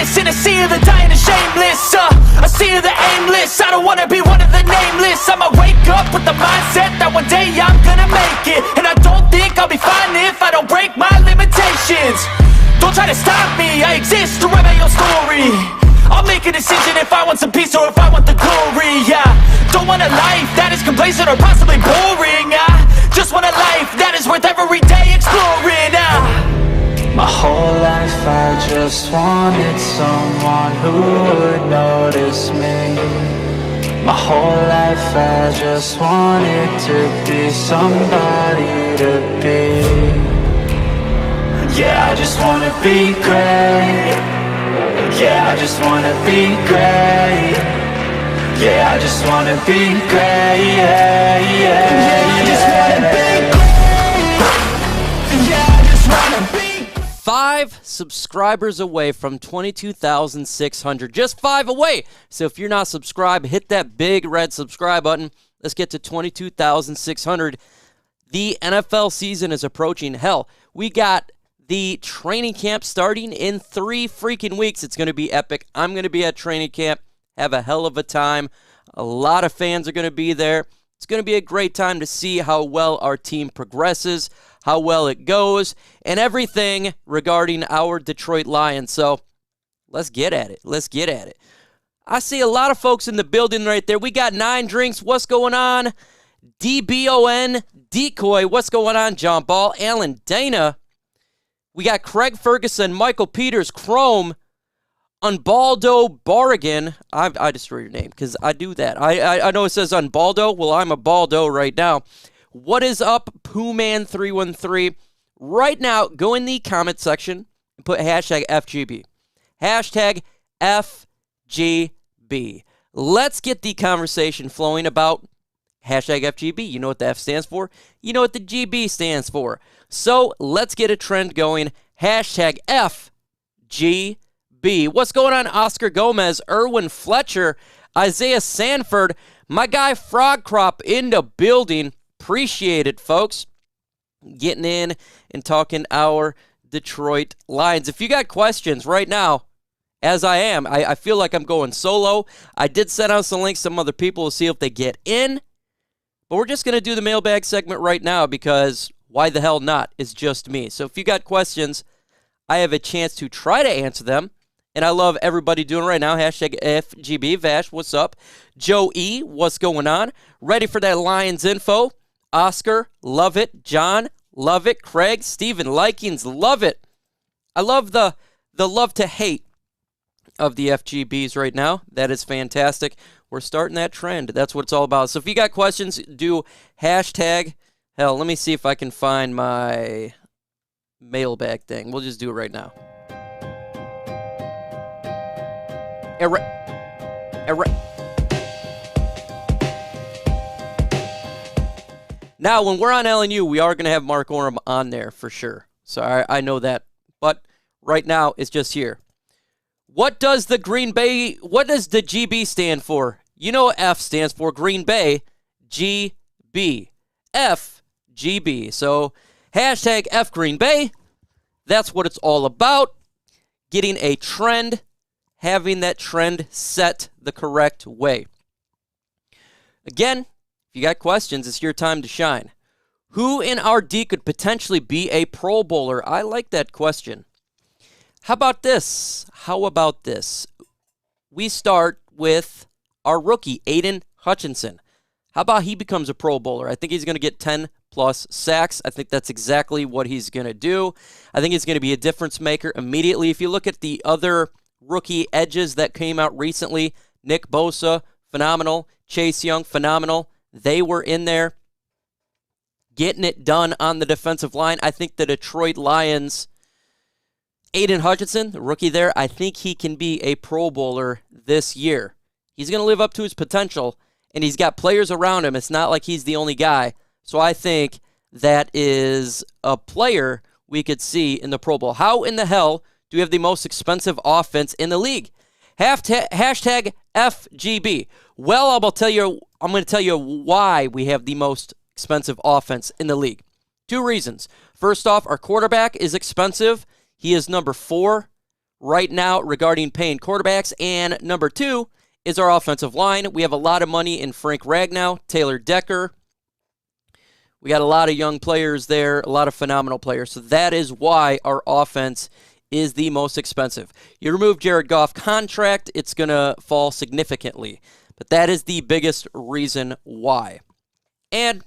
this in a sea of the dying and shameless, a sea of the aimless. I don't wanna be one of the nameless. I'ma wake up with the mindset that one day I'm gonna make it, and I don't think I'll be fine if I don't break my limitations. Don't try to stop me, I exist to write my own story. I'll make a decision if I want some peace or if I want the glory. Yeah, don't want a life that is complacent or possibly boring. I just want a life that is worth every day exploring. My whole life I just wanted someone who would notice me. My whole life I just wanted to be somebody to be. Yeah, I just wanna be great. Yeah, I just wanna be great. Yeah, I just wanna be great. Yeah, yeah, I just wanna be great. Yeah, I just wanna be 5 subscribers away from 22,600. Just 5 away. So if you're not subscribed, hit that big red subscribe button. Let's get to 22,600. The NFL season is approaching. Hell, we got the training camp starting in 3 freaking weeks. It's going to be epic. I'm going to be at training camp. Have a hell of a time. A lot of fans are going to be there. It's going to be a great time to see how well our team progresses, how well it goes, and everything regarding our Detroit Lions. So let's get at it. Let's get at it. I see a lot of folks in the building right there. We got 9 Drinks. What's going on? DBON, Decoy. What's going on? John Ball, Alan Dana. We got Craig Ferguson, Michael Peters, Chrome, Unbaldo Barrigan. I destroy your name because I do that. I know it says Unbaldo. Well, I'm a Baldo right now. What is up, Poohman313? Right now, go in the comment section and put hashtag FGB. Hashtag FGB. Let's get the conversation flowing about hashtag FGB. You know what the F stands for? You know what the GB stands for. So let's get a trend going. Hashtag FGB. What's going on, Oscar Gomez, Erwin Fletcher, Isaiah Sanford, my guy Frog Crop in the building. Appreciate it, folks. Getting in and talking our Detroit Lions. If you got questions right now, as I am, I feel like I'm going solo. I did send out some links to some other people to see if they get in. But we're just going to do the mailbag segment right now because why the hell not? It's just me. So if you got questions, I have a chance to try to answer them. And I love everybody doing right now. Hashtag FGB. Vash, what's up? Joe E, what's going on? Ready for that Lions info? Oscar, love it. John, love it. Craig, Steven, Likings, love it. I love the love to hate of the FGBs right now. That is fantastic. We're starting that trend. That's what it's all about. So if you got questions, do hashtag. Hell, let me see if I can find my mailbag thing. We'll just do it right now. Now, when we're on LNU, we are going to have Mark Orem on there for sure. So I know that. But right now, it's just here. What does the GB stand for? You know what F stands for. Green Bay, GB. F, GB. So, hashtag F Green Bay. That's what it's all about. Getting a trend, having that trend set the correct way. Again, if you got questions, it's your time to shine. Who in our D could potentially be a Pro Bowler? I like that question. How about this? We start with our rookie, Aidan Hutchinson. How about he becomes a Pro Bowler? I think he's going to get 10-plus sacks. I think that's exactly what he's going to do. I think he's going to be a difference maker immediately. If you look at the other rookie edges that came out recently, Nick Bosa, phenomenal. Chase Young, phenomenal. They were in there getting it done on the defensive line. I think the Detroit Lions, Aidan Hutchinson, the rookie there, I think he can be a Pro Bowler this year. He's going to live up to his potential, and he's got players around him. It's not like he's the only guy. So I think that is a player we could see in the Pro Bowl. How in the hell do we have the most expensive offense in the league? Hashtag FGB. Well, I'm going to tell you why we have the most expensive offense in the league. 2 reasons. First off, our quarterback is expensive. He is number 4 right now regarding paying quarterbacks. And number 2 is our offensive line. We have a lot of money in Frank Ragnow, Taylor Decker. We got a lot of young players there, a lot of phenomenal players. So that is why our offense is the most expensive. You remove Jared Goff contract, it's going to fall significantly. But that is the biggest reason why. And,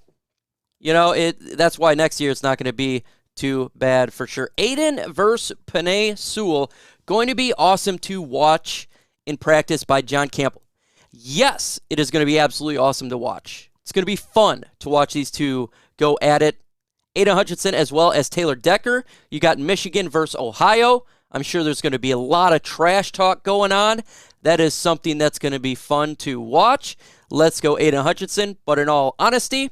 that's why next year it's not going to be too bad for sure. Aidan versus Penei Sewell, going to be awesome to watch in practice by John Campbell. Yes, it is going to be absolutely awesome to watch. It's going to be fun to watch these two go at it. Aidan Hutchinson as well as Taylor Decker. You got Michigan versus Ohio. I'm sure there's going to be a lot of trash talk going on. That is something that's going to be fun to watch. Let's go Aidan Hutchinson. But in all honesty,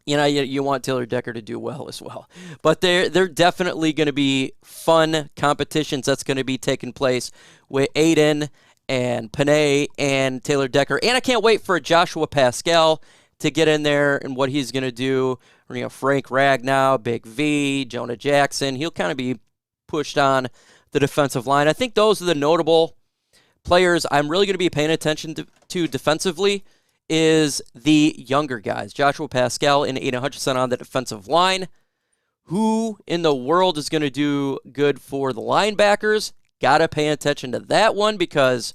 you want Taylor Decker to do well as well. But they're definitely going to be fun competitions that's going to be taking place with Aidan and Penei and Taylor Decker. And I can't wait for Joshua Pascal to get in there and what he's going to do. Frank Ragnow, Big V, Jonah Jackson. He'll kind of be pushed on the defensive line. I think those are the notable players I'm really going to be paying attention to defensively is the younger guys. Joshua Pascal and Aidan Hutchinson on the defensive line. Who in the world is going to do good for the linebackers? Got to pay attention to that one because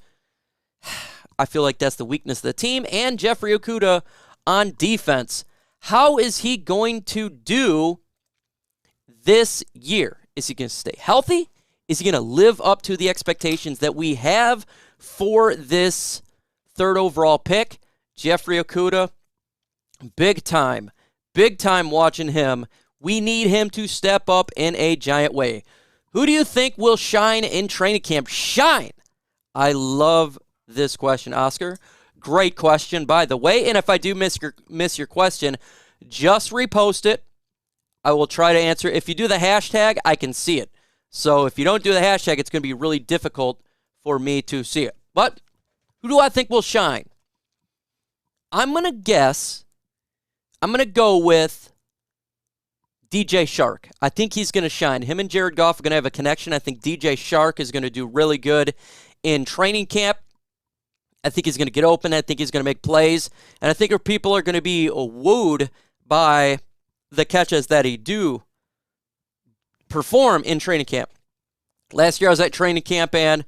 I feel like that's the weakness of the team. And Jeffrey Okudah on defense. How is he going to do this year? Is he going to stay healthy? Is he going to live up to the expectations that we have for this 3rd overall pick? Jeffrey Okudah, big time watching him. We need him to step up in a giant way. Who do you think will shine in training camp? Shine! I love this question, Oscar. Great question, by the way. And if I do miss your question, just repost it. I will try to answer. If you do the hashtag, I can see it. So if you don't do the hashtag, it's going to be really difficult for me to see it. But who do I think will shine? I'm going to guess. I'm going to go with DJ Chark. I think he's going to shine. Him and Jared Goff are going to have a connection. I think DJ Chark is going to do really good in training camp. I think he's going to get open. I think he's going to make plays. And I think people are going to be wooed by the catches that he do perform in training camp. Last year I was at training camp, and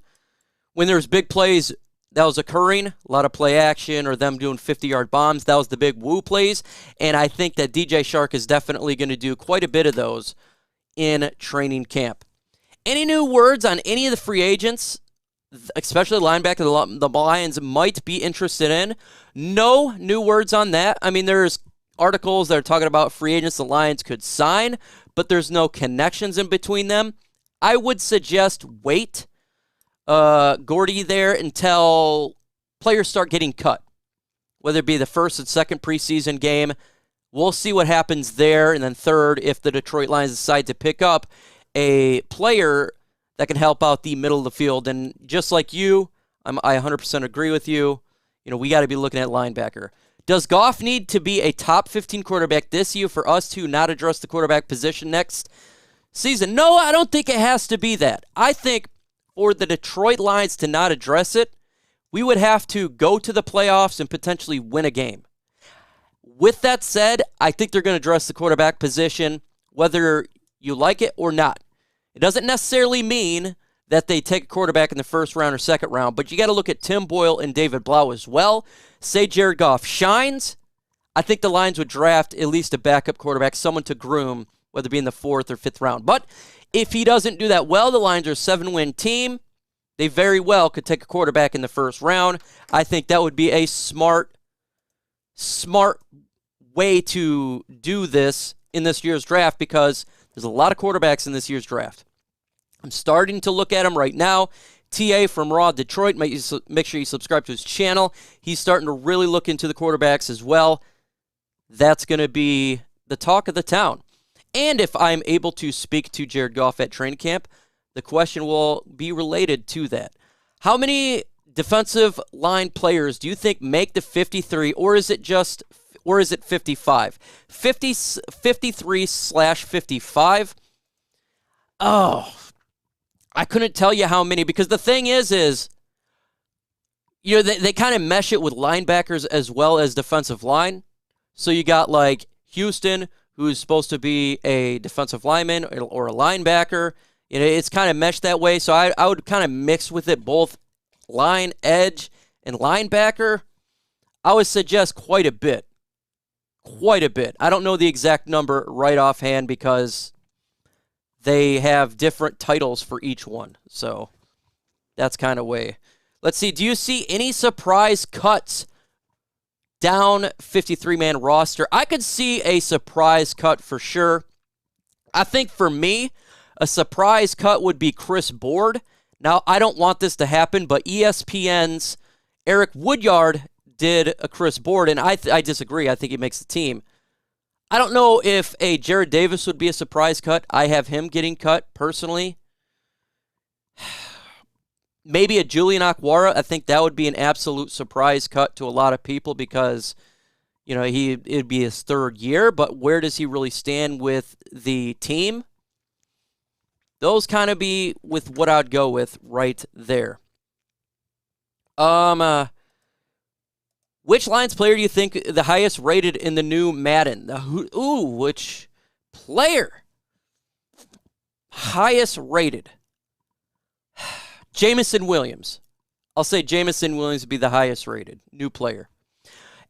when there was big plays that was occurring, a lot of play action or them doing 50-yard bombs, that was the big woo plays. And I think that DJ Chark is definitely going to do quite a bit of those in training camp. Any new words on any of the free agents, especially linebacker, the Lions might be interested in? No new words on that. I mean, there's articles that are talking about free agents the Lions could sign, but there's no connections in between them. I would suggest wait, Gordy, there until players start getting cut, whether it be the first and second preseason game. We'll see what happens there. And then third, if the Detroit Lions decide to pick up a player that can help out the middle of the field. And just like you, I 100% agree with you. We got to be looking at linebacker. Does Goff need to be a top 15 quarterback this year for us to not address the quarterback position next season? No, I don't think it has to be that. I think for the Detroit Lions to not address it, we would have to go to the playoffs and potentially win a game. With that said, I think they're going to address the quarterback position whether you like it or not. It doesn't necessarily mean that they take a quarterback in the first round or second round, but you got to look at Tim Boyle and David Blau as well. Say Jared Goff shines, I think the Lions would draft at least a backup quarterback, someone to groom, whether it be in the 4th or 5th round. But if he doesn't do that well, the Lions are a 7-win team. They very well could take a quarterback in the first round. I think that would be a smart way to do this in this year's draft because there's a lot of quarterbacks in this year's draft. I'm starting to look at him right now. TA from Raw Detroit, make sure you subscribe to his channel. He's starting to really look into the quarterbacks as well. That's going to be the talk of the town. And if I'm able to speak to Jared Goff at training camp, the question will be related to that. How many defensive line players do you think make the 53, or is it 55? 53/55. Oh, I couldn't tell you how many, because the thing is they kind of mesh it with linebackers as well as defensive line. So you got like Houston, who's supposed to be a defensive lineman or a linebacker. It's kind of meshed that way. So I would kind of mix with it, both line, edge, and linebacker. I would suggest quite a bit. Quite a bit. I don't know the exact number right offhand because they have different titles for each one. So that's kind of way. Let's see. Do you see any surprise cuts down 53-man roster? I could see a surprise cut for sure. I think for me, a surprise cut would be Chris Board. Now, I don't want this to happen, but ESPN's Eric Woodyard did a Chris Board, and I disagree. I think he makes the team. I don't know if a Jared Davis would be a surprise cut. I have him getting cut personally. Maybe a Julian Akwara. I think that would be an absolute surprise cut to a lot of people because, it'd be his third year, but where does he really stand with the team? Those kind of be with what I'd go with right there. Which Lions player do you think the highest rated in the new Madden? Which player? Highest rated. Jameson Williams. I'll say Jameson Williams would be the highest rated new player.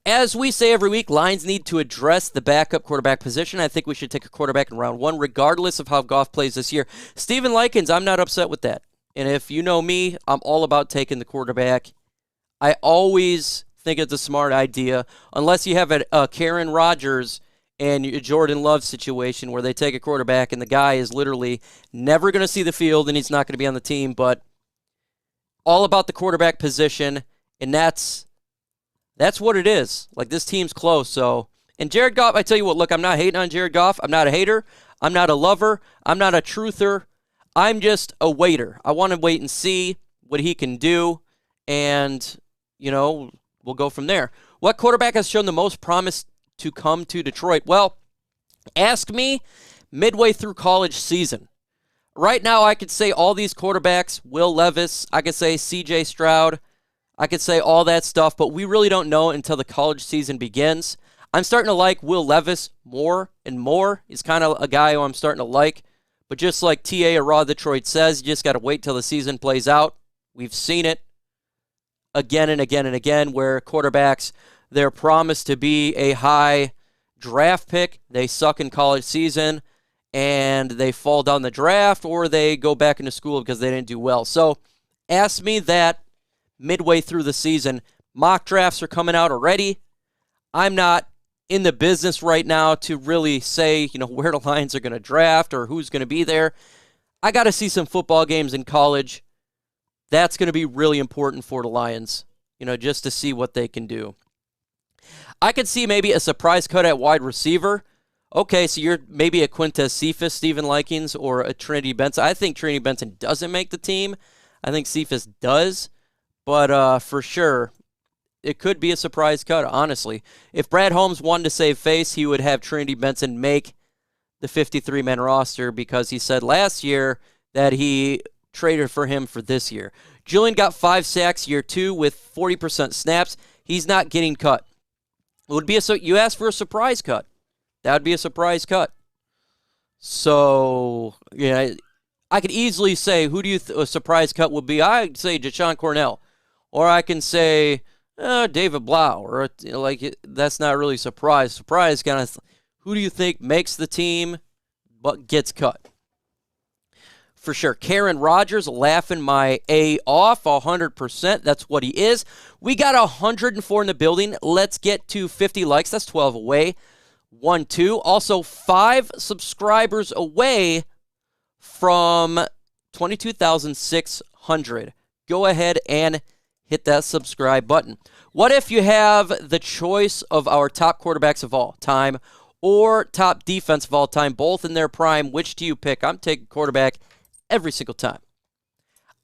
As we say every week, Lions need to address the backup quarterback position. I think we should take a quarterback in round 1, regardless of how Goff plays this year. Steven Likens, I'm not upset with that. And if you know me, I'm all about taking the quarterback. I always think it's a smart idea, unless you have a Karen Rodgers and a Jordan Love situation where they take a quarterback and the guy is literally never going to see the field and he's not going to be on the team. But all about the quarterback position, and that's what it is. Like, this team's close. So, and Jared Goff, I tell you what, look, I'm not hating on Jared Goff. I'm not a hater. I'm not a lover. I'm not a truther. I'm just a waiter. I want to wait and see what he can do, and, we'll go from there. What quarterback has shown the most promise to come to Detroit? Well, ask me midway through college season. Right now, I could say all these quarterbacks, Will Levis, I could say C.J. Stroud, I could say all that stuff, but we really don't know until the college season begins. I'm starting to like Will Levis more and more. He's kind of a guy who I'm starting to like. But just like T.A. or Raw Detroit says, you just got to wait till the season plays out. We've seen it again and again and again where quarterbacks, they're promised to be a high draft pick. They suck in college season, and they fall down the draft, or they go back into school because they didn't do well. So ask me that midway through the season. Mock drafts are coming out already. I'm not in the business right now to really say, where the Lions are going to draft or who's going to be there. I got to see some football games in college. That's going to be really important for the Lions, just to see what they can do. I could see maybe a surprise cut at wide receiver. Okay, so you're maybe a Quintez Cephas, Steven Likens, or a Trinity Benson. I think Trinity Benson doesn't make the team. I think Cephas does. But for sure, it could be a surprise cut, honestly. If Brad Holmes wanted to save face, he would have Trinity Benson make the 53-man roster because he said last year that he traded for him for this year. Julian got 5 sacks year 2 with 40% snaps. He's not getting cut. It would be you asked for a surprise cut. That would be a surprise cut. So, I could easily say, who do you a surprise cut would be? I'd say Deshaun Cornell. Or I can say David Blau. Or, that's not really surprise. Surprise kind of, who do you think makes the team but gets cut? For sure. Karen Rodgers laughing my A off 100%. That's what he is. We got 104 in the building. Let's get to 50 likes. That's 12 away. 1, 2. Also, 5 subscribers away from 22,600. Go ahead and hit that subscribe button. What if you have the choice of our top quarterbacks of all time or top defense of all time, both in their prime? Which do you pick? I'm taking quarterback every single time.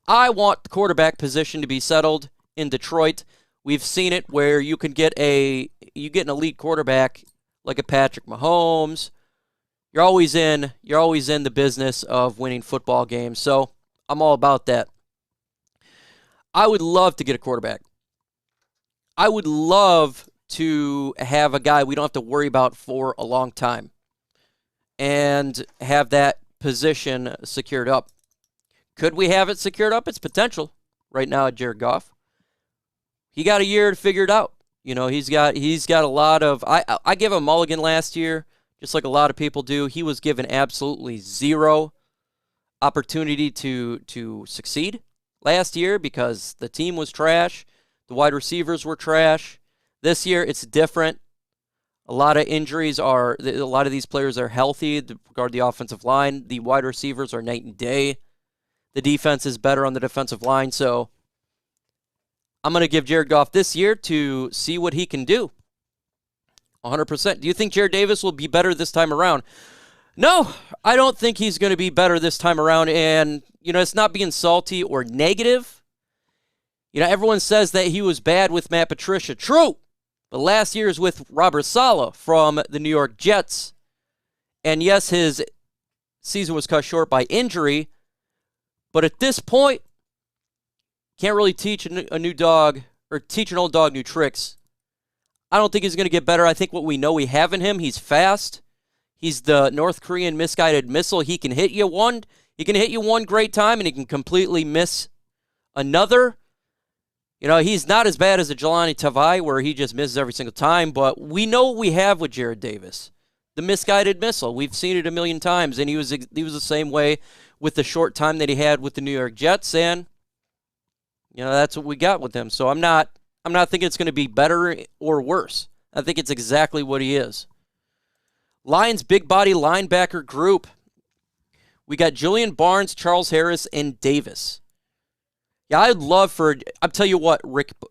I want the quarterback position to be settled in Detroit. We've seen it where you can get an elite quarterback like a Patrick Mahomes. You're always in the business of winning football games. So I'm all about that. I would love to get a quarterback. I would love to have a guy we don't have to worry about for a long time and have that position secured up. Could we have it secured up? It's potential right now at Jared Goff. He got a year to figure it out. You know, he's got a lot of. I give him mulligan last year, just like a lot of people do. He was given absolutely zero opportunity to succeed last year because the team was trash, the wide receivers were trash. This year it's different. A lot of injuries a lot of these players are healthy. Regard the offensive line, the wide receivers are night and day. The defense is better on the defensive line, so I'm going to give Jared Goff this year to see what he can do. 100%. Do you think Jared Davis will be better this time around? No, I don't think he's going to be better this time around. And, you know, it's not being salty or negative. You know, everyone says that he was bad with Matt Patricia. True. But last year is with Robert Saleh from the New York Jets. And yes, his season was cut short by injury. But at this point, can't really teach a new dog or teach an old dog new tricks. I don't think he's going to get better. I think what we know we have in him, he's fast. He's the North Korean misguided missile. He can hit you one great time and he can completely miss another. You know, he's not as bad as a Jelani Tavai where he just misses every single time, but we know what we have with Jared Davis. The misguided missile. We've seen it a million times, and he was the same way with the short time that he had with the New York Jets, and you know, that's what we got with him. So I'm not thinking it's going to be better or worse. I think it's exactly what he is. Lions big body linebacker group. We got Julian Barnes, Charles Harris, and Davis. Yeah, I'd love for, I'll tell you what,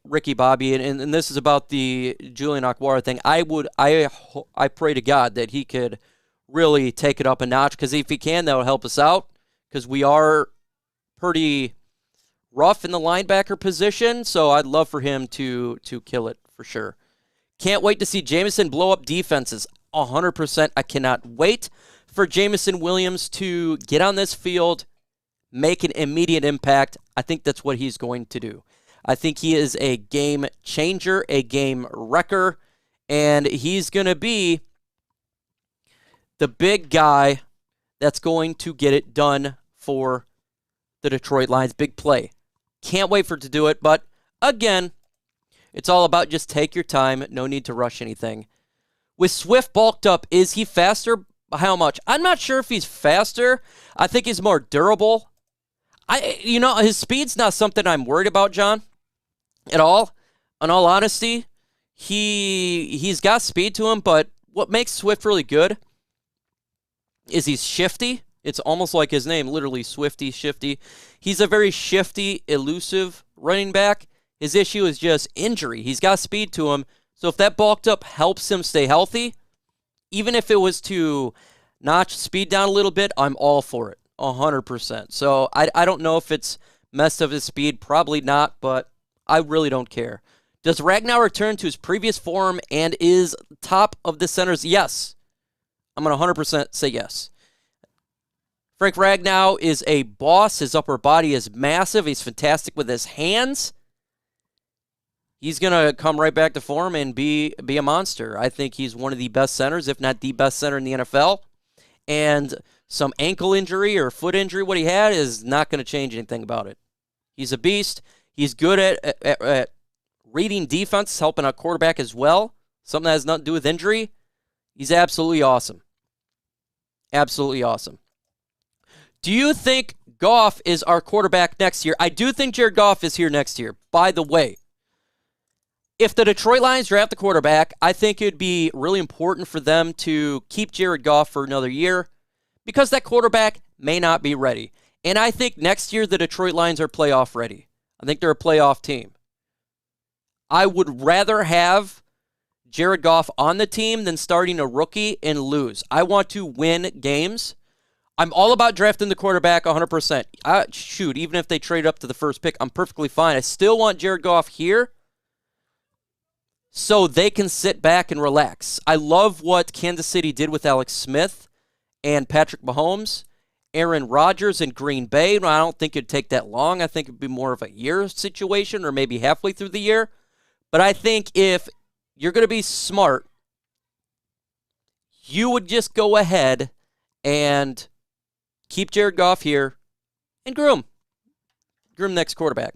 Ricky Bobby, and this is about the Julian Akwara thing. I pray to God that he could really take it up a notch, because if he can, that will help us out, because we are pretty rough in the linebacker position, so I'd love for him to kill it for sure. Can't wait to see Jameson blow up defenses. 100%. I cannot wait for Jameson Williams to get on this field, make an immediate impact. I think that's what he's going to do. I think he is a game changer, a game wrecker, and he's going to be the big guy that's going to get it done for the Detroit Lions. Big play. Can't wait for it to do it, but again, it's all about just take your time. No need to rush anything. With Swift bulked up, is he faster? How much? I'm not sure if he's faster. I think he's more durable. His speed's not something I'm worried about, John, at all. In all honesty, he's got speed to him, but what makes Swift really good is he's shifty. It's almost like his name, literally Swifty, shifty. He's a very shifty, elusive running back. His issue is just injury. He's got speed to him. So if that bulked up helps him stay healthy, even if it was to notch speed down a little bit, I'm all for it, 100%. So I don't know if it's messed up his speed. Probably not, but I really don't care. Does Ragnow return to his previous form and is top of the centers? Yes. I'm going to 100% say yes. Frank Ragnow is a boss. His upper body is massive. He's fantastic with his hands. He's going to come right back to form and be a monster. I think he's one of the best centers, if not the best center in the NFL. And some ankle injury or foot injury, what he had, is not going to change anything about it. He's a beast. He's good at reading defense, helping out quarterback as well. Something that has nothing to do with injury. He's absolutely awesome. Absolutely awesome. Do you think Goff is our quarterback next year? I do think Jared Goff is here next year, by the way. If the Detroit Lions draft the quarterback, I think it would be really important for them to keep Jared Goff for another year, because that quarterback may not be ready. And I think next year the Detroit Lions are playoff ready. I think they're a playoff team. I would rather have Jared Goff on the team than starting a rookie and lose. I want to win games. I'm all about drafting the quarterback 100%. Even if they trade up to the first pick, I'm perfectly fine. I still want Jared Goff here so they can sit back and relax. I love what Kansas City did with Alex Smith and Patrick Mahomes, Aaron Rodgers in Green Bay. I don't think it'd take that long. I think it'd be more of a year situation or maybe halfway through the year. But I think if you're going to be smart, you would just go ahead and keep Jared Goff here and groom next quarterback.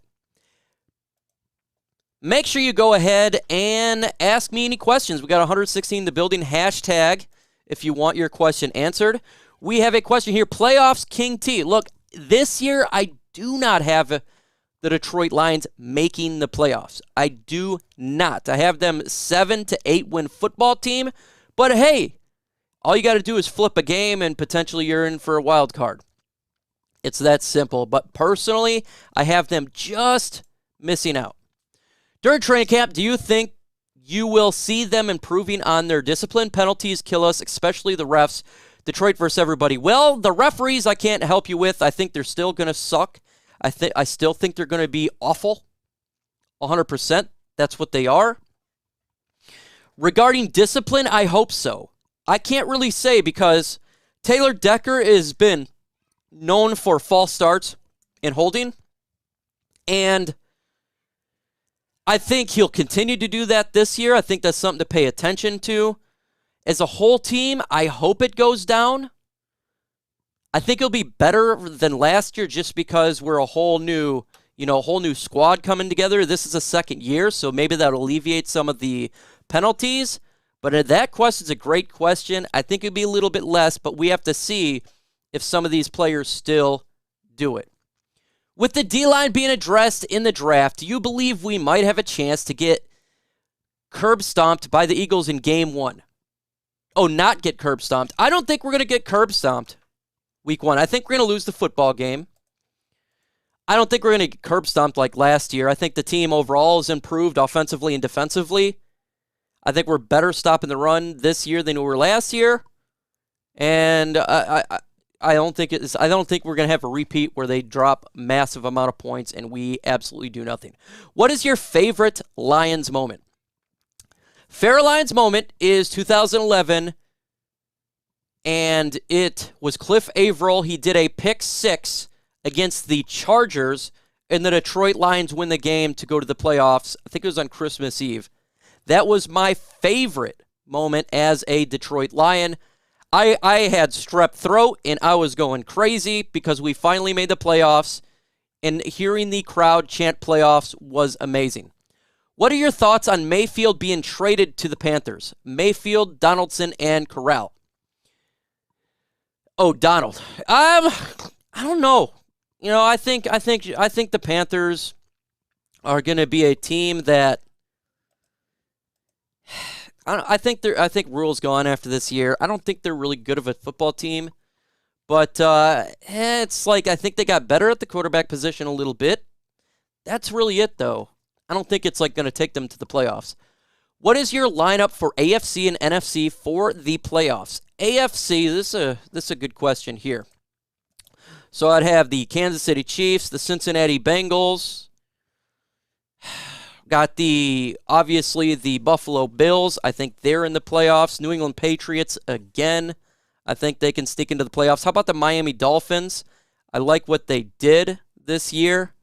Make sure you go ahead and ask me any questions. We got 116 in the building. Hashtag if you want your question answered. We have a question here. Playoffs King T. Look, this year I do not have the Detroit Lions making the playoffs. I do not. I have them 7 to 8 win football team. But hey, all you got to do is flip a game and potentially you're in for a wild card. It's that simple. But personally, I have them just missing out. During training camp, do you think you will see them improving on their discipline? Penalties kill us, especially the refs. Detroit versus everybody. Well, the referees I can't help you with. I think they're still going to suck. I still think they're going to be awful. 100%. That's what they are. Regarding discipline, I hope so. I can't really say because Taylor Decker has been known for false starts and holding. And I think he'll continue to do that this year. I think that's something to pay attention to. As a whole team, I hope it goes down. I think it'll be better than last year just because we're a whole new squad coming together. This is a second year, so maybe that'll alleviate some of the penalties. But that question's a great question. I think it'd be a little bit less, but we have to see if some of these players still do it. With the D-line being addressed in the draft, do you believe we might have a chance to get curb stomped by the Eagles in game 1? Oh, not get curb stomped. I don't think we're going to get curb stomped week 1. I think we're going to lose the football game. I don't think we're going to get curb stomped like last year. I think the team overall has improved offensively and defensively. I think we're better stopping the run this year than we were last year. And I don't think we're going to have a repeat where they drop massive amount of points and we absolutely do nothing. What is your favorite Lions moment? Fair Lions moment is 2011, and it was Cliff Averill. He did a pick 6 against the Chargers, and the Detroit Lions win the game to go to the playoffs. I think it was on Christmas Eve. That was my favorite moment as a Detroit Lion. I had strep throat, and I was going crazy because we finally made the playoffs, and hearing the crowd chant playoffs was amazing. What are your thoughts on Mayfield being traded to the Panthers? Mayfield, Donaldson, and Corral. Oh, Donald. I don't know. I think the Panthers are going to be a team that I think Rule's gone after this year. I don't think they're really good of a football team, but it's like I think they got better at the quarterback position a little bit. That's really it, though. I don't think it's like going to take them to the playoffs. What is your lineup for AFC and NFC for the playoffs? AFC, this is a good question here. So I'd have the Kansas City Chiefs, the Cincinnati Bengals. Got obviously the Buffalo Bills. I think they're in the playoffs. New England Patriots again. I think they can sneak into the playoffs. How about the Miami Dolphins? I like what they did this year.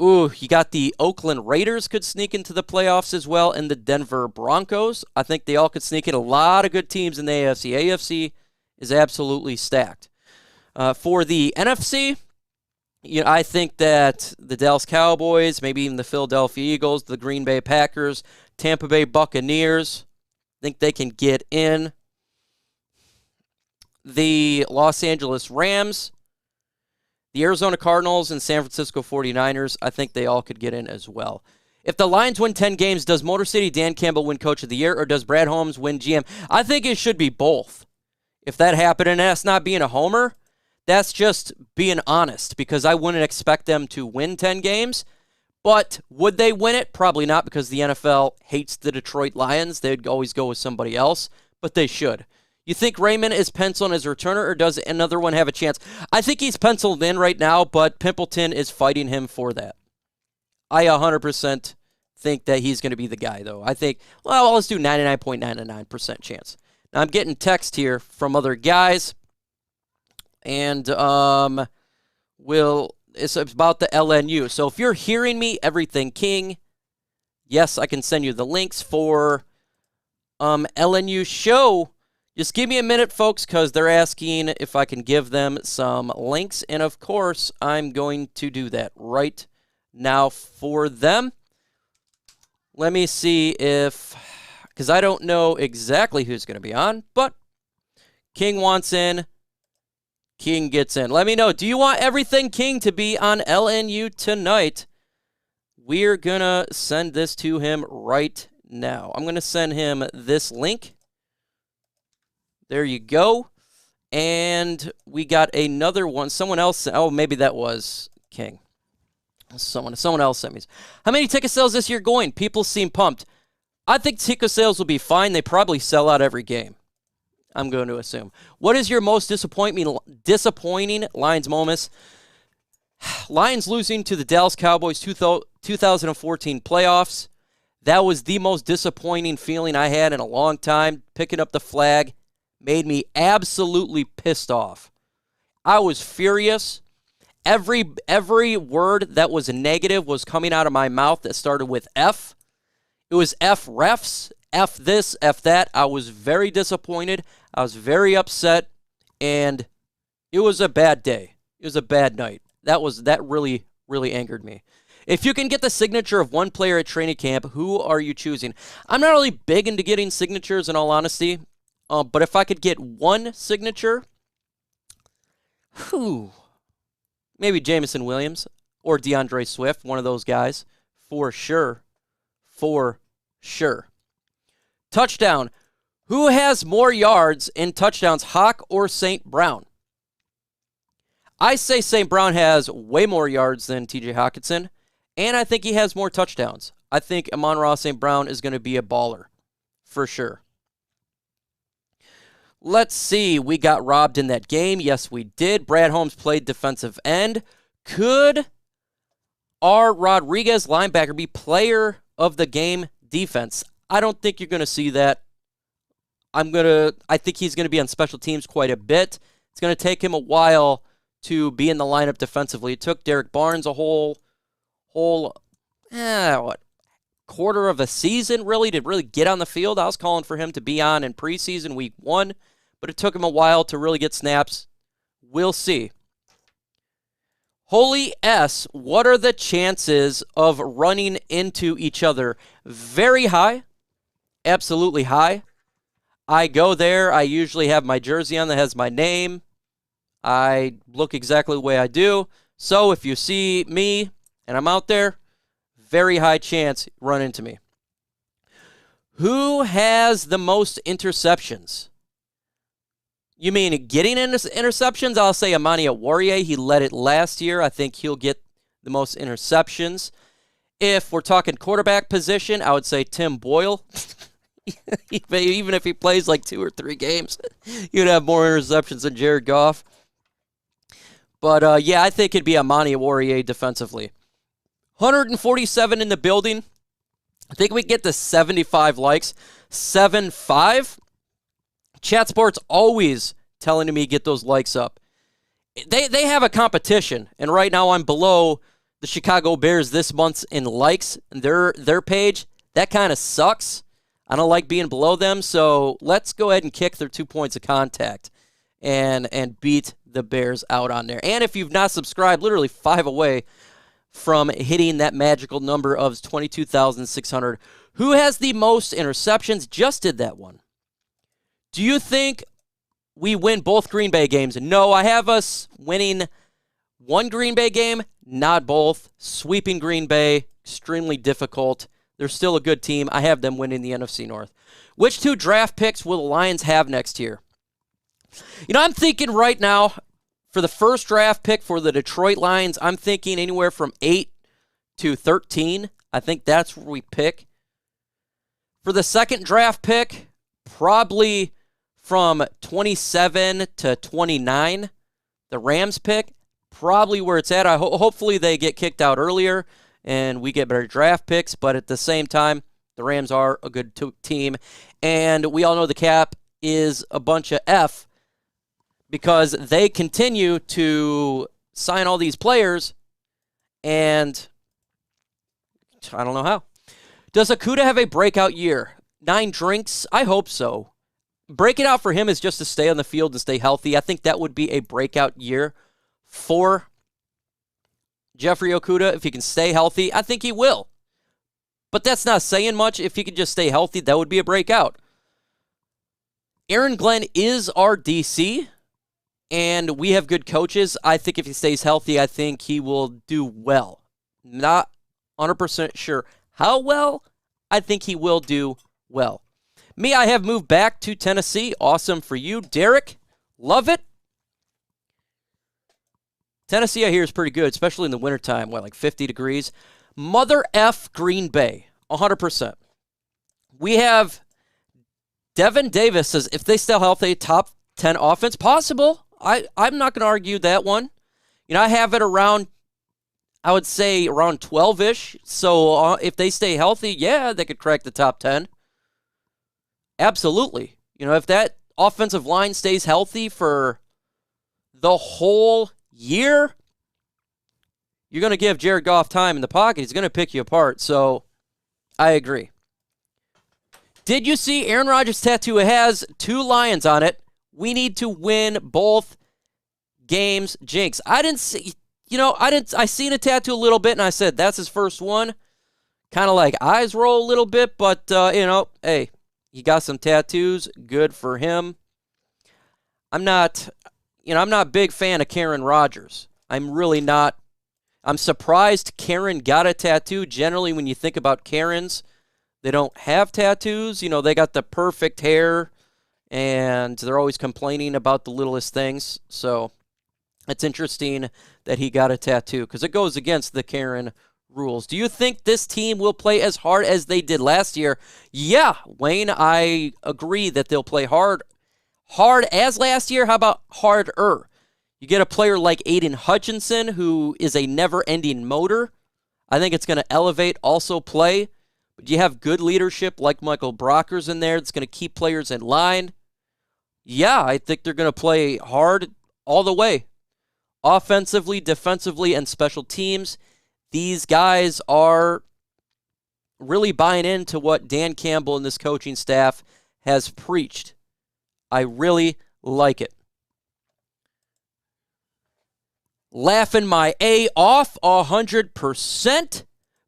Ooh, you got the Oakland Raiders could sneak into the playoffs as well, and the Denver Broncos. I think they all could sneak in. A lot of good teams in the AFC. AFC is absolutely stacked. For the NFC, I think that the Dallas Cowboys, maybe even the Philadelphia Eagles, the Green Bay Packers, Tampa Bay Buccaneers, I think they can get in. The Los Angeles Rams, the Arizona Cardinals, and San Francisco 49ers, I think they all could get in as well. If the Lions win 10 games, does Motor City Dan Campbell win Coach of the Year, or does Brad Holmes win GM? I think it should be both. If that happened, and that's not being a homer, that's just being honest, because I wouldn't expect them to win 10 games. But would they win it? Probably not, because the NFL hates the Detroit Lions. They'd always go with somebody else, but they should. You think Raymond is penciled as a returner, or does another one have a chance? I think he's penciled in right now, but Pimpleton is fighting him for that. I 100% think that he's going to be the guy, though. I think, well, let's do 99.99% chance. Now, I'm getting text here from other guys. and it's about the LNU. So if you're hearing me, Everything King, yes, I can send you the links for LNU show. Just give me a minute, folks, because they're asking if I can give them some links. And, of course, I'm going to do that right now for them. Let me see if, because I don't know exactly who's going to be on, but King wants in. King gets in. Let me know. Do you want Everything King to be on LNU tonight? We're going to send this to him right now. I'm going to send him this link. There you go. And we got another one. Someone else. Oh, maybe that was King. Someone else sent me. How many ticket sales this year going? People seem pumped. I think ticket sales will be fine. They probably sell out every game, I'm going to assume. What is your most disappointing Lions moments? Lions losing to the Dallas Cowboys 2014 playoffs. That was the most disappointing feeling I had in a long time. Picking up the flag made me absolutely pissed off. I was furious. Every word that was negative was coming out of my mouth that started with F. It was F refs, F this, F that. I was very disappointed. I was very upset, and it was a bad day. It was a bad night. That really, really angered me. If you can get the signature of one player at training camp, who are you choosing? I'm not really big into getting signatures, in all honesty, but if I could get one signature, maybe Jameson Williams or DeAndre Swift, one of those guys, for sure. For sure. Touchdown. Who has more yards in touchdowns, Hawk or St. Brown? I say St. Brown has way more yards than TJ Hutchinson, and I think he has more touchdowns. I think Amon-Ra St. Brown is going to be a baller, for sure. Let's see. We got robbed in that game. Yes, we did. Brad Holmes played defensive end. Could our Rodriguez linebacker be player of the game defense? I don't think you're going to see that. I think he's going to be on special teams quite a bit. It's going to take him a while to be in the lineup defensively. It took Derek Barnes a whole quarter of a season really to really get on the field. I was calling for him to be on in preseason week 1, but it took him a while to really get snaps. We'll see. Holy S, what are the chances of running into each other? Very high. Absolutely high. I go there. I usually have my jersey on that has my name. I look exactly the way I do. So if you see me and I'm out there, very high chance run into me. Who has the most interceptions? You mean getting interceptions? I'll say Amani Warrior. He led it last year. I think he'll get the most interceptions. If we're talking quarterback position, I would say Tim Boyle. Even if he plays like 2 or 3 games, you'd have more interceptions than Jared Goff. But, yeah, I think it'd be Amani Warrior defensively. 147 in the building. I think we get to 75 likes. 7.5. Chat Sports always telling me get those likes up. They have a competition, and right now I'm below the Chicago Bears this month in likes. Their page, that kind of sucks. I don't like being below them, so let's go ahead and kick their 2 points of contact and beat the Bears out on there. And if you've not subscribed, literally 5 away from hitting that magical number of 22,600. Who has the most interceptions? Just did that one. Do you think we win both Green Bay games? No, I have us winning one Green Bay game, not both. Sweeping Green Bay, extremely difficult. They're still a good team. I have them winning the NFC North. Which 2 draft picks will the Lions have next year? You know, I'm thinking right now, for the first draft pick for the Detroit Lions, I'm thinking anywhere from 8 to 13. I think that's where we pick. For the second draft pick, probably from 27 to 29. The Rams pick, probably where it's at. Hopefully they get kicked out earlier and we get better draft picks, but at the same time, the Rams are a good team. And we all know the cap is a bunch of F because they continue to sign all these players, and I don't know how. Does Okudah have a breakout year? 9 drinks? I hope so. Breaking out for him is just to stay on the field and stay healthy. I think that would be a breakout year for Jeffrey Okudah. If he can stay healthy, I think he will. But that's not saying much. If he could just stay healthy, that would be a breakout. Aaron Glenn is our DC, and we have good coaches. I think if he stays healthy, I think he will do well. Not 100% sure how well. I think he will do well. Me, I have moved back to Tennessee. Awesome for you. Derek, love it. Tennessee, I hear, is pretty good, especially in the wintertime. What, like 50 degrees? Mother F Green Bay, 100%. We have Devin Davis says, if they stay healthy, top 10 offense, possible. I'm not going to argue that one. You know, I have it around, I would say around 12-ish. So if they stay healthy, yeah, they could crack the top 10. Absolutely. You know, if that offensive line stays healthy for the whole year, you're going to give Jared Goff time in the pocket. He's going to pick you apart. So I agree. Did you see Aaron Rodgers' tattoo? It has 2 lions on it. We need to win both games. Jinx. I didn't see, I seen a tattoo a little bit, and I said, that's his first one. Kind of like eyes roll a little bit, but, hey, he got some tattoos. Good for him. I'm not a big fan of Karen Rodgers. I'm really not. I'm surprised Karen got a tattoo. Generally, when you think about Karens, they don't have tattoos. You know, they got the perfect hair, and they're always complaining about the littlest things. So it's interesting that he got a tattoo because it goes against the Karen rules. Do you think this team will play as hard as they did last year? Yeah, Wayne, I agree that they'll play hard as last year. How about harder? You get a player like Aidan Hutchinson, who is a never-ending motor. I think it's going to elevate also play. But you have good leadership like Michael Brockers in there that's going to keep players in line. Yeah, I think they're going to play hard all the way. Offensively, defensively, and special teams. These guys are really buying into what Dan Campbell and this coaching staff has preached. I really like it. Laughing my A off 100%.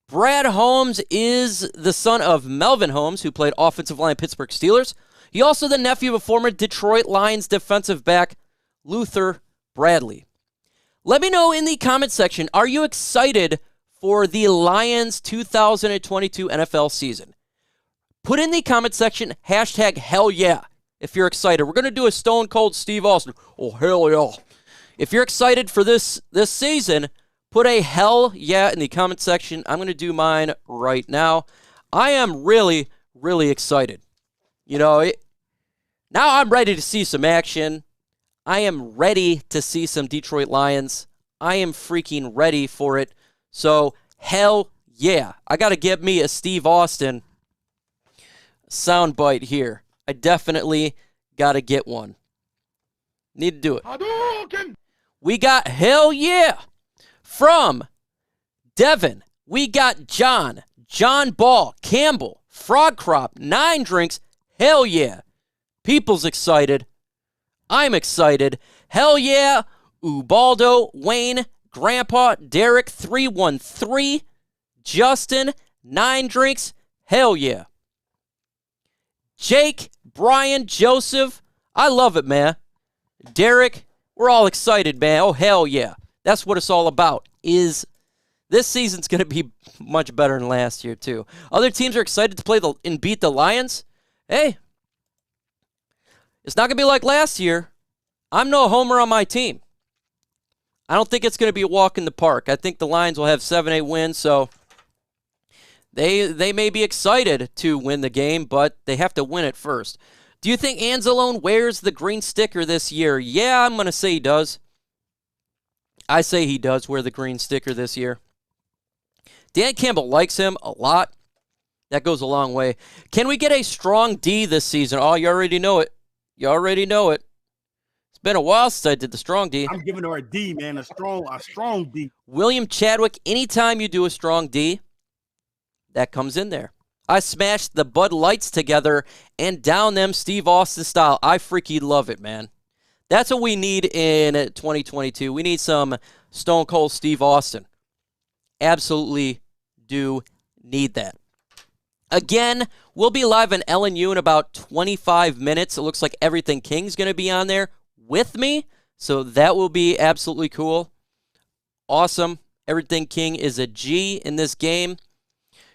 Brad Holmes is the son of Melvin Holmes, who played offensive line Pittsburgh Steelers. He also the nephew of former Detroit Lions defensive back Luther Bradley. Let me know in the comment section, are you excited for the Lions 2022 NFL season? Put in the comment section, hashtag hell yeah, if you're excited. We're going to do a Stone Cold Steve Austin. Oh, hell yeah. If you're excited for this season, put a hell yeah in the comment section. I'm going to do mine right now. I am really, really excited. Now I'm ready to see some action. I am ready to see some Detroit Lions. I am freaking ready for it. So, hell yeah. I got to get me a Steve Austin soundbite here. I definitely got to get one. Need to do it. Hadouken! We got hell yeah from Devin. We got John Ball, Campbell, Frog Crop, 9 Drinks. Hell yeah. People's excited. I'm excited. Hell yeah. Ubaldo, Wayne, Grandpa, Derek, 313, Justin, 9 Drinks. Hell yeah. Jake, Brian, Joseph. I love it, man. Derek, we're all excited, man. Oh, hell yeah. That's what it's all about. This season's going to be much better than last year, too. Other teams are excited to play and beat the Lions. Hey, it's not going to be like last year. I'm no homer on my team. I don't think it's going to be a walk in the park. I think the Lions will have 7-8 wins, so they may be excited to win the game, but they have to win it first. Do you think Anzalone wears the green sticker this year? Yeah, I'm going to say he does. I say he does wear the green sticker this year. Dan Campbell likes him a lot. That goes a long way. Can we get a strong D this season? Oh, you already know it. You already know it. been a while since I did the strong D. I'm giving her a D, man, a strong D. William Chadwick, anytime you do a strong D, that comes in there. I smashed the Bud Lights together and down them Steve Austin style. I freaking love it, man. That's what we need in 2022. We need some Stone Cold Steve Austin. Absolutely do need that. Again, we'll be live on LNU in about 25 minutes. It looks like Everything King's going to be on there with me, so that will be absolutely cool. Awesome. Everything King is a G in this game.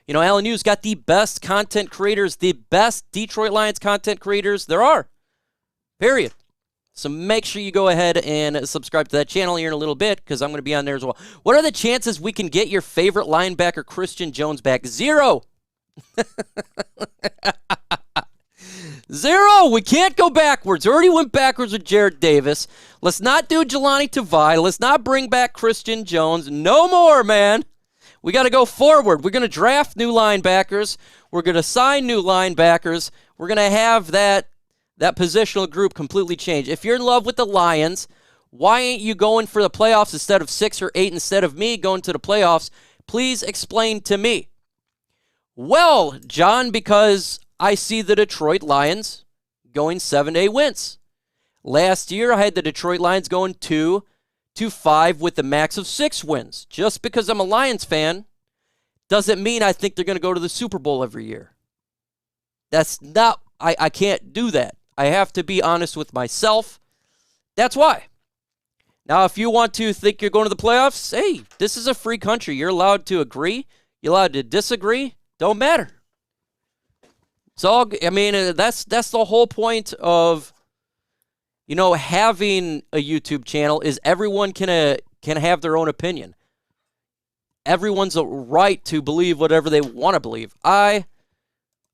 You know, LNU's got the best content creators, the best Detroit Lions content creators there are. Period. So make sure you go ahead and subscribe to that channel here in a little bit because I'm going to be on there as well. What are the chances we can get your favorite linebacker, Christian Jones, back? 0. 0. We can't go backwards. Already went backwards with Jared Davis. Let's not do Jelani Tavai. Let's not bring back Christian Jones. No more, man. We got to go forward. We're going to draft new linebackers. We're going to sign new linebackers. We're going to have that positional group completely change. If you're in love with the Lions, why ain't you going for the playoffs instead of 6 or 8 instead of me going to the playoffs? Please explain to me. Well, John, because I see the Detroit Lions going 7-8 wins. Last year, I had the Detroit Lions going 2-5 with the max of 6 wins. Just because I'm a Lions fan doesn't mean I think they're going to go to the Super Bowl every year. That's not, I can't do that. I have to be honest with myself. That's why. Now, if you want to think you're going to the playoffs, hey, this is a free country. You're allowed to agree. You're allowed to disagree. Don't matter. It's all, I mean, that's the whole point of, you know, having a YouTube channel is everyone can have their own opinion. Everyone's a right to believe whatever they want to believe. I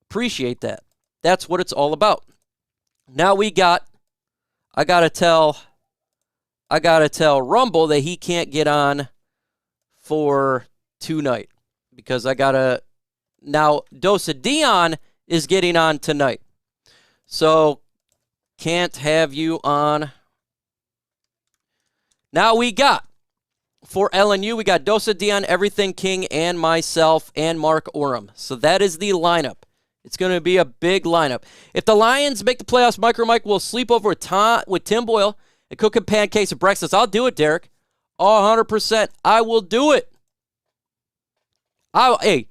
appreciate that. That's what it's all about. Now I gotta tell Rumble that he can't get on for tonight because now Dosa Dion is getting on tonight. So can't have you on. Now for LNU, we got Dosa Dion, Everything King, and myself, and Mark Oram. So that is the lineup. It's going to be a big lineup. If the Lions make the playoffs, MicroMike will sleep over with Tim Boyle and cook him pancakes and breakfast. I'll do it, Derek. 100%. I will do it. Hey,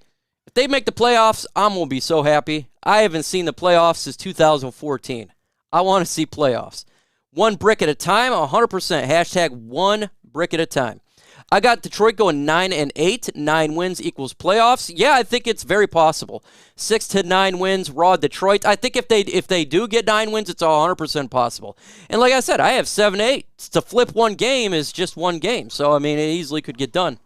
if they make the playoffs, I'm going to be so happy. I haven't seen the playoffs since 2014. I want to see playoffs. 1 brick at a time, 100%. Hashtag 1 brick at a time. I got Detroit going 9-8. 9 wins equals playoffs. Yeah, I think it's very possible. 6 to 9 wins, raw Detroit. I think if they do get 9 wins, it's 100% possible. And like I said, I have 7-8. To flip one game is just one game. So, I mean, it easily could get done.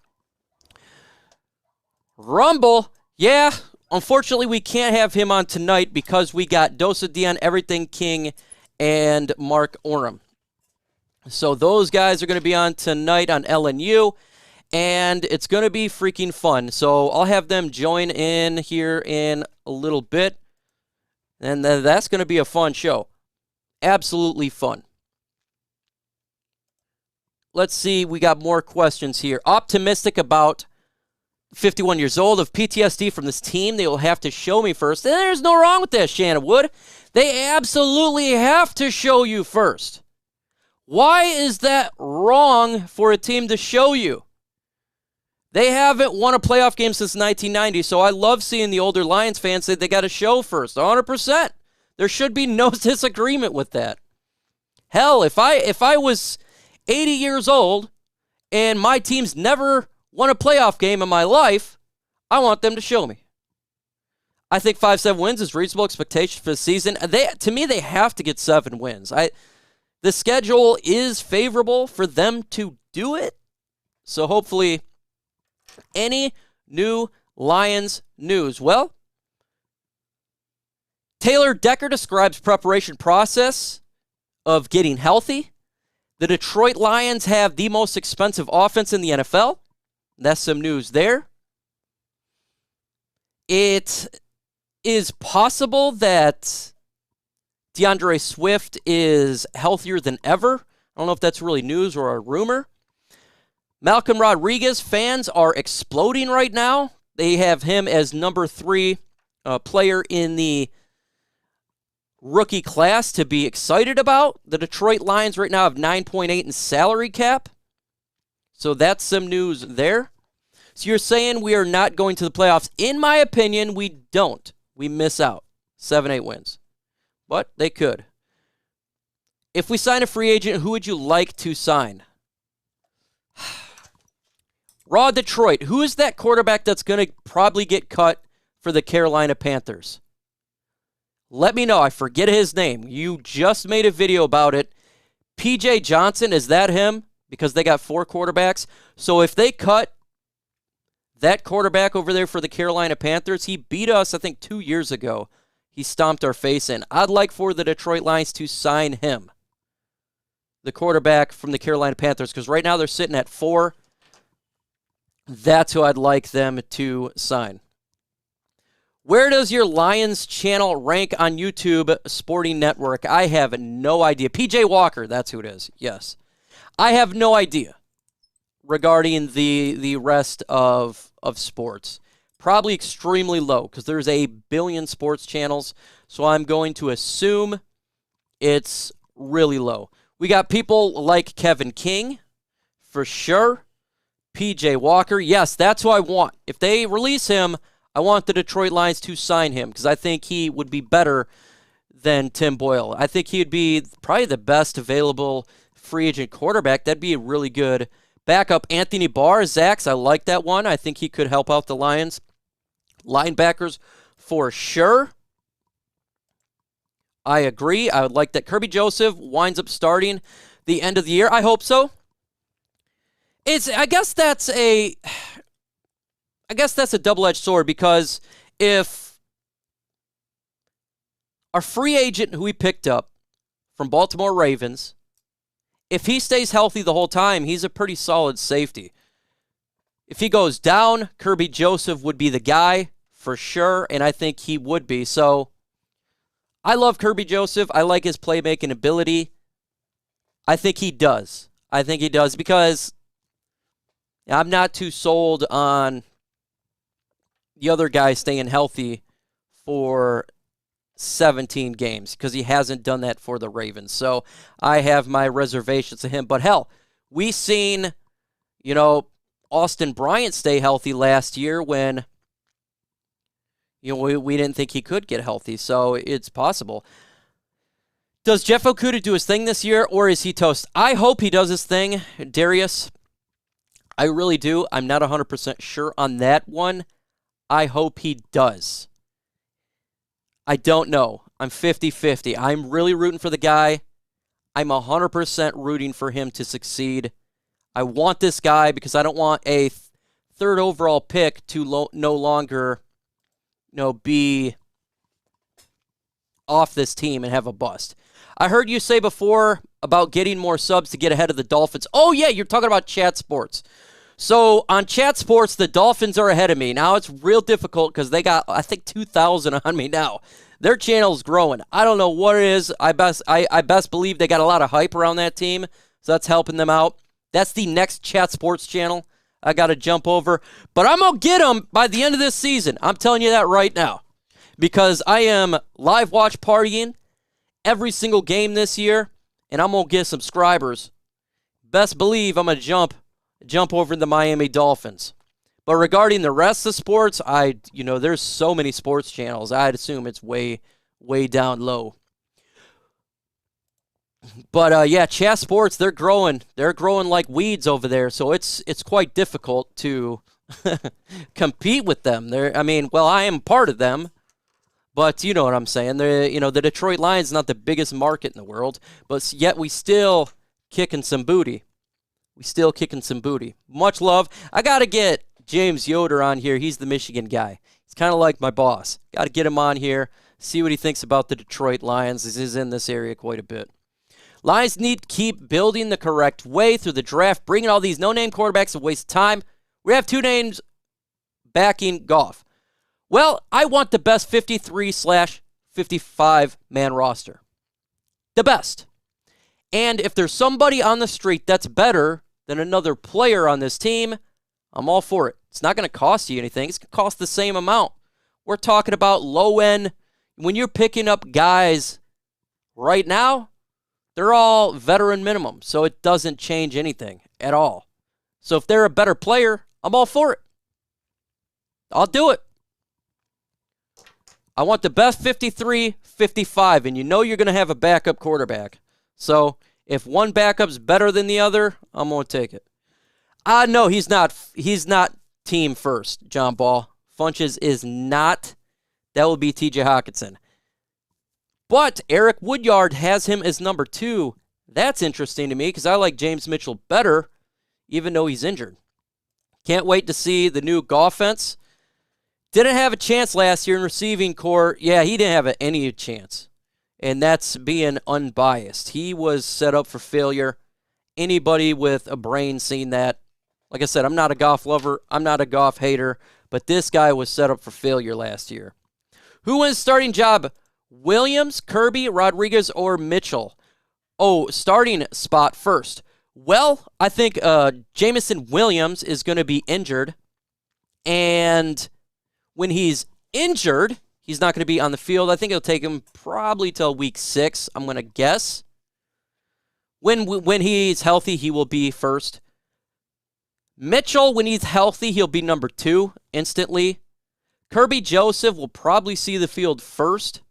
Rumble, yeah. Unfortunately, we can't have him on tonight because we got Dosa Dion, Everything King, and Mark Oram. So those guys are going to be on tonight on LNU, and it's going to be freaking fun. So I'll have them join in here in a little bit, and that's going to be a fun show. Absolutely fun. Let's see. We got more questions here. Optimistic about 51 years old of PTSD from this team. They will have to show me first. And there's no wrong with that, Shannon Wood. They absolutely have to show you first. Why is that wrong for a team to show you? They haven't won a playoff game since 1990, so I love seeing the older Lions fans say they got to show first. 100%. There should be no disagreement with that. Hell, if I was 80 years old and my team's never won a playoff game in my life, I want them to show me. I think 5-7 wins is reasonable expectation for the season. To me, they have to get 7 wins. The schedule is favorable for them to do it. So hopefully, any new Lions news? Well, Taylor Decker describes preparation process of getting healthy. The Detroit Lions have the most expensive offense in the NFL. That's some news there. It is possible that DeAndre Swift is healthier than ever. I don't know if that's really news or a rumor. Malcolm Rodriguez fans are exploding right now. They have him as number 3 player in the rookie class to be excited about. The Detroit Lions right now have 9.8 in salary cap. So that's some news there. So you're saying we are not going to the playoffs. In my opinion, we don't. We miss out. 7-8 wins. But they could. If we sign a free agent, who would you like to sign? Raw Detroit. Who is that quarterback that's going to probably get cut for the Carolina Panthers? Let me know. I forget his name. You just made a video about it. PJ Johnson, is that him? Because they got 4 quarterbacks. So if they cut that quarterback over there for the Carolina Panthers, he beat us, I think, 2 years ago. He stomped our face in. I'd like for the Detroit Lions to sign him, the quarterback from the Carolina Panthers, because right now they're sitting at 4. That's who I'd like them to sign. Where does your Lions channel rank on YouTube Sporting Network? I have no idea. PJ Walker, that's who it is. Yes. I have no idea regarding the rest of sports. Probably extremely low because there's a billion sports channels. So I'm going to assume it's really low. We got people like Kevin King, for sure. PJ Walker, yes, that's who I want. If they release him, I want the Detroit Lions to sign him because I think he would be better than Tim Boyle. I think he would be probably the best available free agent quarterback. That'd be a really good backup. Anthony Barr, Zax, I like that one. I think he could help out the Lions. Linebackers, for sure. I agree. I would like that. Kirby Joseph winds up starting the end of the year. I hope so. I guess that's a double-edged sword because if our free agent who we picked up from Baltimore Ravens, if he stays healthy the whole time, he's a pretty solid safety. If he goes down, Kirby Joseph would be the guy for sure, and I think he would be. So I love Kirby Joseph. I like his playmaking ability. I think he does. Because I'm not too sold on the other guy staying healthy for 17 games because he hasn't done that for the Ravens. So I have my reservations to him. But hell, we seen, Austin Bryant stay healthy last year when, we didn't think he could get healthy. So it's possible. Does Jeff Okudah do his thing this year or is he toast? I hope he does his thing, Darius. I really do. I'm not 100% sure on that one. I hope he does. I don't know. I'm 50-50. I'm really rooting for the guy. I'm 100% rooting for him to succeed. I want this guy because I don't want a third overall pick to no longer, be off this team and have a bust. I heard you say before about getting more subs to get ahead of the Dolphins. Oh, yeah, you're talking about Chat Sports. So on Chat Sports, the Dolphins are ahead of me. Now it's real difficult because they got, I think, 2,000 on me now. Their channel's growing. I don't know what it is. I best believe they got a lot of hype around that team, so that's helping them out. That's the next Chat Sports channel I got to jump over. But I'm going to get them by the end of this season. I'm telling you that right now. Because I am live watch partying every single game this year, and I'm going to get subscribers. Best believe I'm going to jump over the Miami Dolphins. But regarding the rest of sports, there's so many sports channels. I'd assume it's way, way down low. But yeah, Chat Sports, they're growing. They're growing like weeds over there. So it's quite difficult to compete with them. I am part of them. But you know what I'm saying. The Detroit Lions is not the biggest market in the world, but yet we still kicking some booty. Much love. I got to get James Yoder on here. He's the Michigan guy. He's kind of like my boss. Got to get him on here, see what he thinks about the Detroit Lions. He's in this area quite a bit. Lions need to keep building the correct way through the draft. Bringing all these no-name quarterbacks a waste of time. We have 2 names backing Goff. Well, I want the best 53/55 man roster. The best. And if there's somebody on the street that's better than another player on this team, I'm all for it. It's not going to cost you anything. It's going to cost the same amount. We're talking about low end. When you're picking up guys right now, they're all veteran minimum, so it doesn't change anything at all. So if they're a better player, I'm all for it. I'll do it. I want the best 53, 55, and you know you're going to have a backup quarterback. So if one backup's better than the other, I'm going to take it. No, he's not team first, John Ball. Funches is not. That will be TJ Hawkinson. But Eric Woodyard has him as number 2. That's interesting to me because I like James Mitchell better, even though he's injured. Can't wait to see the new offense. Didn't have a chance last year in receiving core. Yeah, he didn't have any chance. And that's being unbiased. He was set up for failure. Anybody with a brain seen that. Like I said, I'm not a Goff lover. I'm not a Goff hater. But this guy was set up for failure last year. Who wins starting job? Williams, Kirby, Rodriguez, or Mitchell? Oh, starting spot first. Well, I think Jameson Williams is going to be injured. And when he's injured, he's not going to be on the field. I think it'll take him probably till week 6, I'm going to guess. When he's healthy, he will be first. Mitchell, when he's healthy, he'll be number 2 instantly. Kirby Joseph will probably see the field first.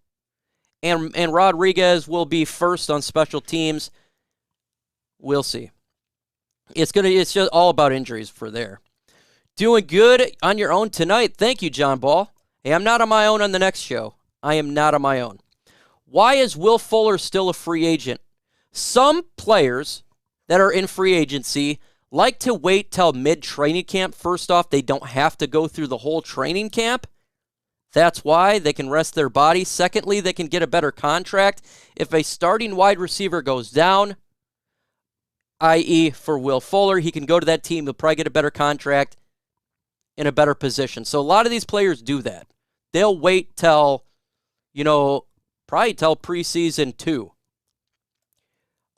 And Rodriguez will be first on special teams. We'll see. It's just all about injuries for there. Doing good on your own tonight. Thank you, John Ball. Hey, I'm not on my own on the next show. I am not on my own. Why is Will Fuller still a free agent? Some players that are in free agency like to wait till mid-training camp. First off, they don't have to go through the whole training camp. That's why they can rest their body. Secondly, they can get a better contract. If a starting wide receiver goes down, i.e. for Will Fuller, he can go to that team. He'll probably get a better contract in a better position. So a lot of these players do that. They'll wait till, probably till preseason 2.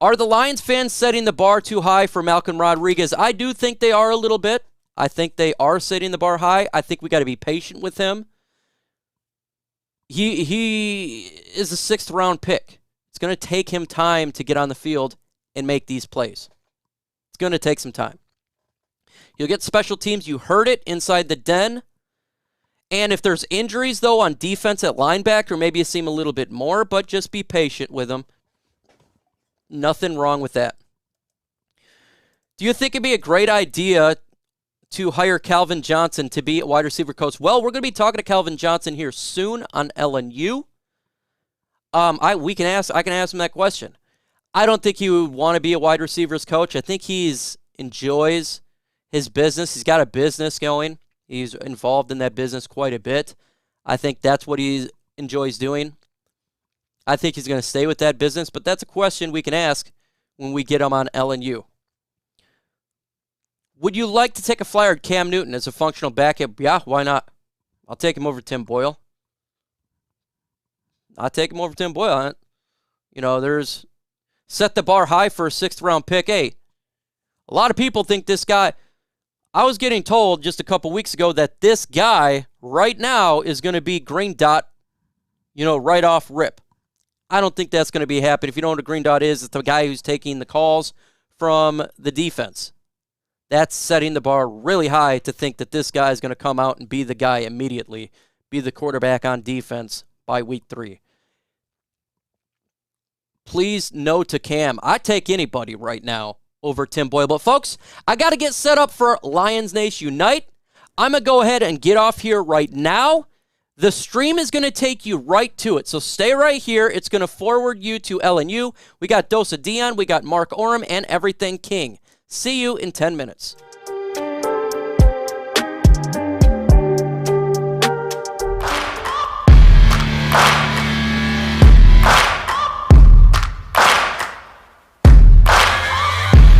Are the Lions fans setting the bar too high for Malcolm Rodriguez? I do think they are a little bit. I think they are setting the bar high. I think we got to be patient with him. He is a 6th round pick. It's going to take him time to get on the field and make these plays. It's going to take some time. You'll get special teams. You heard it inside the den. And if there's injuries, though, on defense at linebacker, maybe you see him a little bit more, but just be patient with him. Nothing wrong with that. Do you think it'd be a great idea to hire Calvin Johnson to be a wide receiver coach? Well, we're going to be talking to Calvin Johnson here soon on LNU. I can ask him that question. I don't think he would want to be a wide receivers coach. I think he enjoys his business. He's got a business going. He's involved in that business quite a bit. I think that's what he enjoys doing. I think he's going to stay with that business, but that's a question we can ask when we get him on LNU. Would you like to take a flyer at Cam Newton as a functional backup? Yeah, why not? I'll take him over Tim Boyle. There's set the bar high for a 6th round pick. Hey, a lot of people think this guy, I was getting told just a couple weeks ago that this guy right now is going to be green dot, right off rip. I don't think that's going to be happening. If you don't know what a green dot is, it's the guy who's taking the calls from the defense. That's setting the bar really high to think that this guy is going to come out and be the guy immediately, be the quarterback on defense by week 3. Please no to Cam. I take anybody right now over Tim Boyle. But folks, I got to get set up for Lions Nation Unite. I'm going to go ahead and get off here right now. The stream is going to take you right to it. So stay right here. It's going to forward you to LNU. We got Dosa Dion, we got Mark Orem, and Everything King. See you in 10 minutes.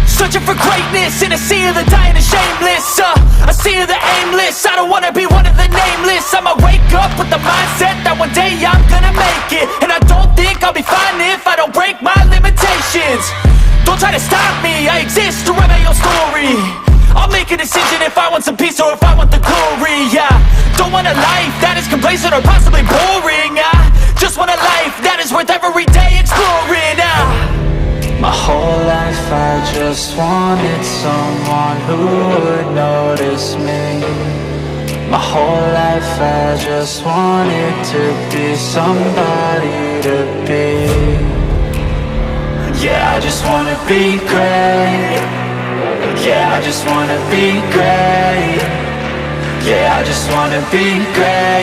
Searching for greatness in a sea of the dying and shameless. A sea of the aimless. I don't wanna be one of the nameless. I'ma wake up with the mindset that one day I'm gonna make it. And I don't think I'll be fine if I don't break my limitations. exist to write my own story. I'll make a decision if I want some peace or if I want the glory. Yeah, don't want a life that is complacent or possibly boring. I just want a life that is worth every day exploring. My whole life I just wanted someone who would notice me. My whole life I just wanted to be somebody to be. Yeah, I just wanna be great. Yeah, I just wanna be great. Yeah, I just wanna be great.